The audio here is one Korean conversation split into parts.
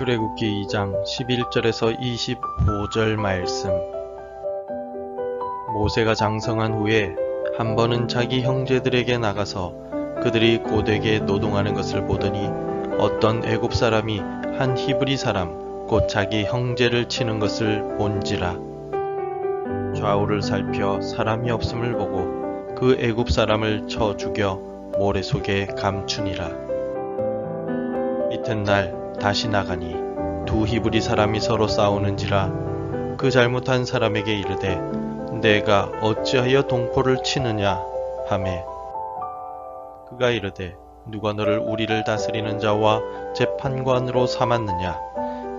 출애굽기 2장 11절에서 25절 말씀. 모세가 장성한 후에 한 번은 자기 형제들에게 나가서 그들이 고되게 노동하는 것을 보더니 어떤 애굽 사람이 한 히브리 사람 곧 자기 형제를 치는 것을 본지라. 좌우를 살펴 사람이 없음을 보고 그 애굽 사람을 쳐 죽여 모래 속에 감추니라. 이튿날 다시 나가니 두 히브리 사람이 서로 싸우는지라. 그 잘못한 사람에게 이르되 내가 어찌하여 동포를 치느냐 하매 그가 이르되 누가 너를 우리를 다스리는 자와 재판관으로 삼았느냐.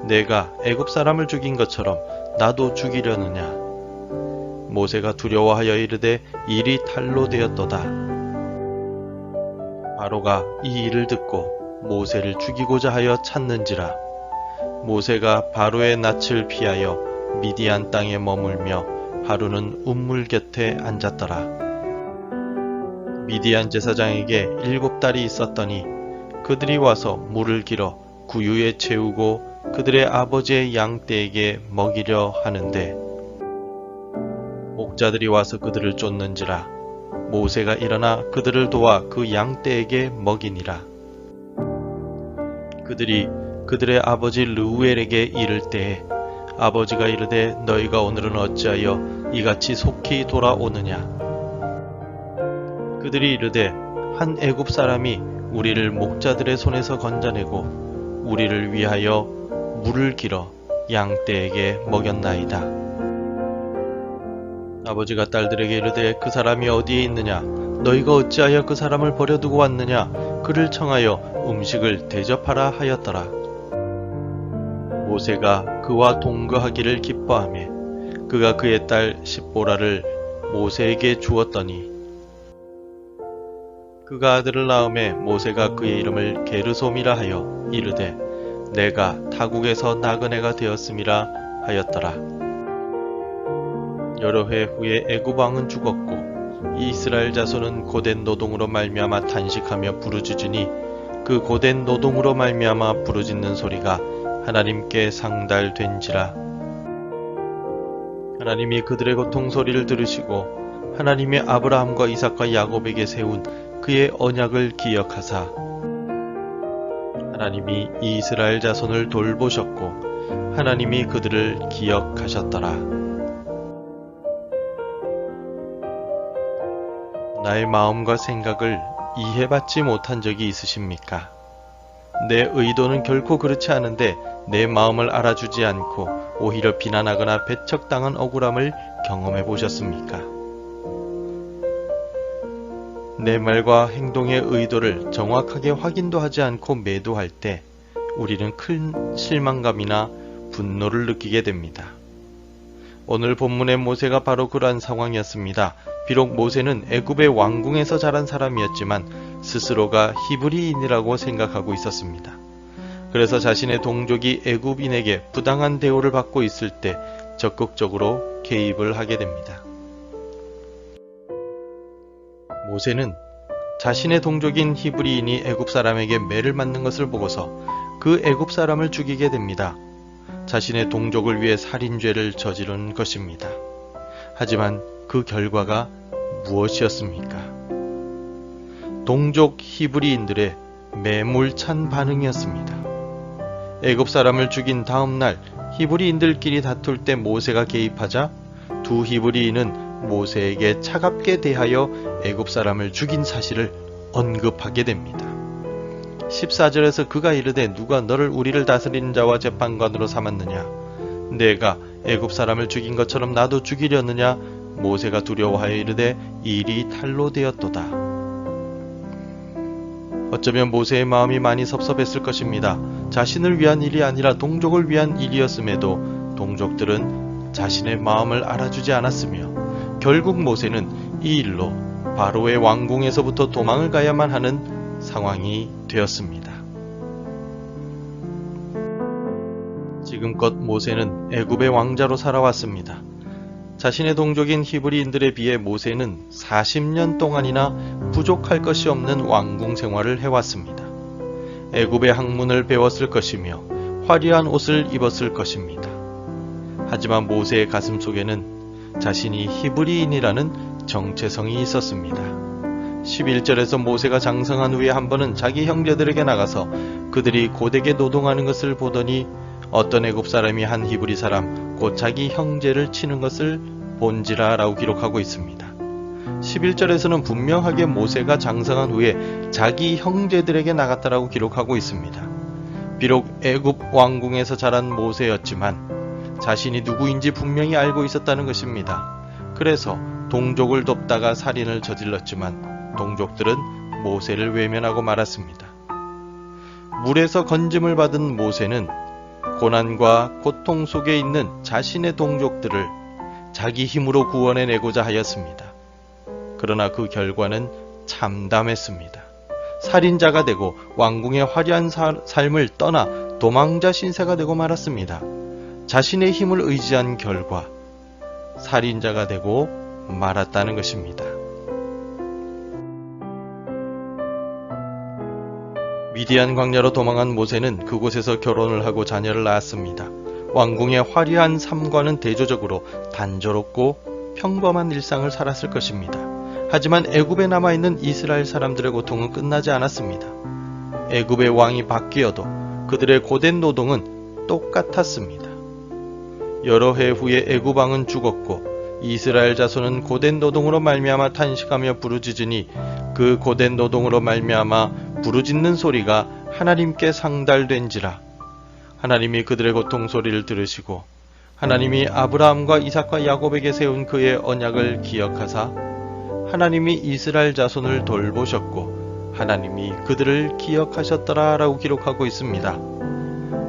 내가 애굽 사람을 죽인 것처럼 나도 죽이려느냐. 모세가 두려워하여 이르되 일이 탈로 되었도다. 바로가 이 일을 듣고 모세를 죽이고자 하여 찾는지라. 모세가 바로의 낯을 피하여 미디안 땅에 머물며 하루는 운물 곁에 앉았더라. 미디안 제사장에게 7딸이 있었더니 그들이 와서 물을 길어 구유에 채우고 그들의 아버지의 양떼에게 먹이려 하는데 목자들이 와서 그들을 쫓는지라. 모세가 일어나 그들을 도와 그 양떼에게 먹이니라. 그들이 그들의 아버지 르우엘에게 이를 때에 아버지가 이르되 너희가 오늘은 어찌하여 이같이 속히 돌아오느냐. 그들이 이르되 한 애굽 사람이 우리를 목자들의 손에서 건져내고 우리를 위하여 물을 길어 양떼에게 먹였나이다. 아버지가 딸들에게 이르되 그 사람이 어디에 있느냐. 너희가 어찌하여 그 사람을 버려두고 왔느냐. 그를 청하여 음식을 대접하라 하였더라. 모세가 그와 동거하기를 기뻐하며 그가 그의 딸 십보라를 모세에게 주었더니 그가 아들을 낳음에 모세가 그의 이름을 게르솜이라 하여 이르되 내가 타국에서 나그네가 되었음이라 하였더라. 여러 해 후에 애굽 왕은 죽었고 이스라엘 자손은 고된 노동으로 말미암아 탄식하며 부르짖으니 그 고된 노동으로 말미암아 부르짖는 소리가 하나님께 상달된지라. 하나님이 그들의 고통 소리를 들으시고 하나님의 아브라함과 이삭과 야곱에게 세운 그의 언약을 기억하사 하나님이 이스라엘 자손을 돌보셨고 하나님이 그들을 기억하셨더라. 나의 마음과 생각을 이해받지 못한 적이 있으십니까? 내 의도는 결코 그렇지 않은데 내 마음을 알아주지 않고 오히려 비난하거나 배척당한 억울함을 경험해 보셨습니까? 내 말과 행동의 의도를 정확하게 확인도 하지 않고 매도할 때 우리는 큰 실망감이나 분노를 느끼게 됩니다. 오늘 본문의 모세가 바로 그러한 상황이었습니다. 비록 모세는 애굽의 왕궁에서 자란 사람이었지만 스스로가 히브리인이라고 생각하고 있었습니다. 그래서 자신의 동족이 애굽인에게 부당한 대우를 받고 있을 때 적극적으로 개입을 하게 됩니다. 모세는 자신의 동족인 히브리인이 애굽 사람에게 매를 맞는 것을 보고서 그 애굽 사람을 죽이게 됩니다. 자신의 동족을 위해 살인죄를 저지른 것입니다. 하지만 그 결과가 무엇이었습니까? 동족 히브리인들의 매몰찬 반응이었습니다. 애굽 사람을 죽인 다음 날 히브리인들끼리 다툴 때 모세가 개입하자 두 히브리인은 모세에게 차갑게 대하여 애굽 사람을 죽인 사실을 언급하게 됩니다. 14절에서 그가 이르되 누가 너를 우리를 다스리는 자와 재판관으로 삼았느냐. 내가 애굽 사람을 죽인 것처럼 나도 죽이려느냐. 모세가 두려워하여 이르되 일이 탈로 되었도다. 어쩌면 모세의 마음이 많이 섭섭했을 것입니다. 자신을 위한 일이 아니라 동족을 위한 일이었음에도 동족들은 자신의 마음을 알아주지 않았으며 결국 모세는 이 일로 바로의 왕궁에서부터 도망을 가야만 하는 상황이 되었습니다. 지금껏 모세는 애굽의 왕자로 살아왔습니다. 자신의 동족인 히브리인들에 비해 모세는 40년 동안이나 부족할 것이 없는 왕궁 생활을 해왔습니다. 애굽의 학문을 배웠을 것이며 화려한 옷을 입었을 것입니다. 하지만 모세의 가슴 속에는 자신이 히브리인이라는 정체성이 있었습니다. 11절에서 모세가 장성한 후에 한 번은 자기 형제들에게 나가서 그들이 고되게 노동하는 것을 보더니 어떤 애굽 사람이 한 히브리 사람 곧 자기 형제를 치는 것을 본지라 라고 기록하고 있습니다. 11절에서는 분명하게 모세가 장성한 후에 자기 형제들에게 나갔다라고 기록하고 있습니다. 비록 애굽 왕궁에서 자란 모세였지만 자신이 누구인지 분명히 알고 있었다는 것입니다. 그래서 동족을 돕다가 살인을 저질렀지만 동족들은 모세를 외면하고 말았습니다. 물에서 건짐을 받은 모세는 고난과 고통 속에 있는 자신의 동족들을 자기 힘으로 구원해내고자 하였습니다. 그러나 그 결과는 참담했습니다. 살인자가 되고 왕궁의 화려한 삶을 떠나 도망자 신세가 되고 말았습니다. 자신의 힘을 의지한 결과 살인자가 되고 말았다는 것입니다. 미디안 광야로 도망한 모세는 그곳에서 결혼을 하고 자녀를 낳았습니다. 왕궁의 화려한 삶과는 대조적으로 단조롭고 평범한 일상을 살았을 것입니다. 하지만 애굽에 남아있는 이스라엘 사람들의 고통은 끝나지 않았습니다. 애굽의 왕이 바뀌어도 그들의 고된 노동은 똑같았습니다. 여러 해 후에 애굽 왕은 죽었고 이스라엘 자손은 고된 노동으로 말미암아 탄식하며 부르짖으니 그 고된 노동으로 말미암아 부르짖는 소리가 하나님께 상달된지라. 하나님이 그들의 고통 소리를 들으시고 하나님이 아브라함과 이삭과 야곱에게 세운 그의 언약을 기억하사 하나님이 이스라엘 자손을 돌보셨고 하나님이 그들을 기억하셨더라 라고 기록하고 있습니다.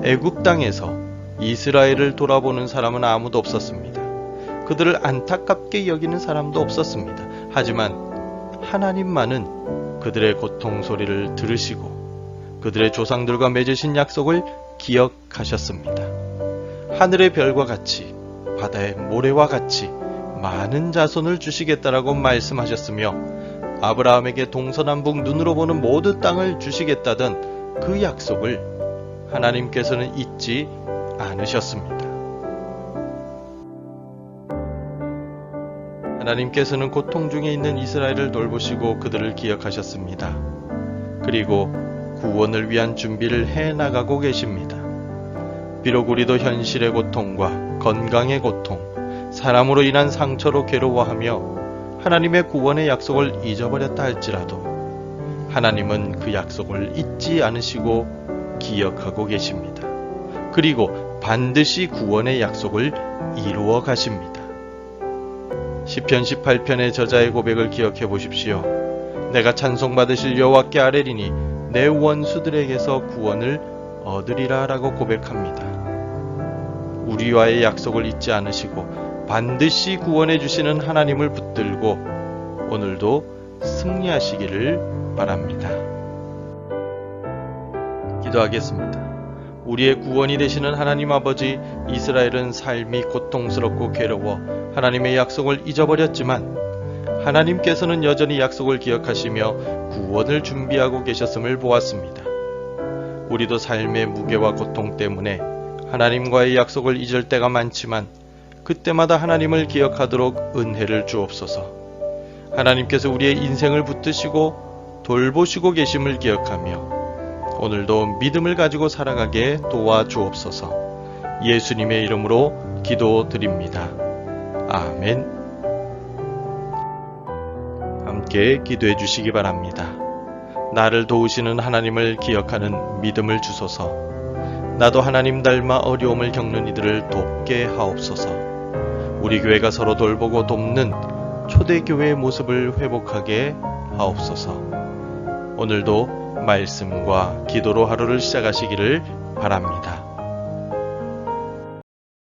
애굽 땅에서 이스라엘을 돌아보는 사람은 아무도 없었습니다. 그들을 안타깝게 여기는 사람도 없었습니다. 하지만 하나님만은 그들의 고통 소리를 들으시고 그들의 조상들과 맺으신 약속을 기억하셨습니다. 하늘의 별과 같이 바다의 모래와 같이 많은 자손을 주시겠다라고 말씀하셨으며 아브라함에게 동서남북 눈으로 보는 모든 땅을 주시겠다던 그 약속을 하나님께서는 잊지 않으셨습니다. 하나님께서는 고통 중에 있는 이스라엘을 돌보시고 그들을 기억하셨습니다. 그리고 구원을 위한 준비를 해나가고 계십니다. 비록 우리도 현실의 고통과 건강의 고통, 사람으로 인한 상처로 괴로워하며 하나님의 구원의 약속을 잊어버렸다 할지라도 하나님은 그 약속을 잊지 않으시고 기억하고 계십니다. 그리고 반드시 구원의 약속을 이루어 가십니다. 시편 18편의 저자의 고백을 기억해 보십시오. 내가 찬송받으실 여호와께 아뢰리니 내 원수들에게서 구원을 얻으리라 라고 고백합니다. 우리와의 약속을 잊지 않으시고 반드시 구원해 주시는 하나님을 붙들고 오늘도 승리하시기를 바랍니다. 기도하겠습니다. 우리의 구원이 되시는 하나님 아버지, 이스라엘은 삶이 고통스럽고 괴로워 하나님의 약속을 잊어버렸지만 하나님께서는 여전히 약속을 기억하시며 구원을 준비하고 계셨음을 보았습니다. 우리도 삶의 무게와 고통 때문에 하나님과의 약속을 잊을 때가 많지만 그때마다 하나님을 기억하도록 은혜를 주옵소서. 하나님께서 우리의 인생을 붙드시고 돌보시고 계심을 기억하며 오늘도 믿음을 가지고 살아가게 도와주옵소서. 예수님의 이름으로 기도드립니다. 아멘. 함께 기도해 주시기 바랍니다. 나를 도우시는 하나님을 기억하는 믿음을 주소서. 나도 하나님 닮아 어려움을 겪는 이들을 돕게 하옵소서. 우리 교회가 서로 돌보고 돕는 초대교회의 모습을 회복하게 하옵소서. 오늘도 말씀과 기도로 하루를 시작하시기를 바랍니다.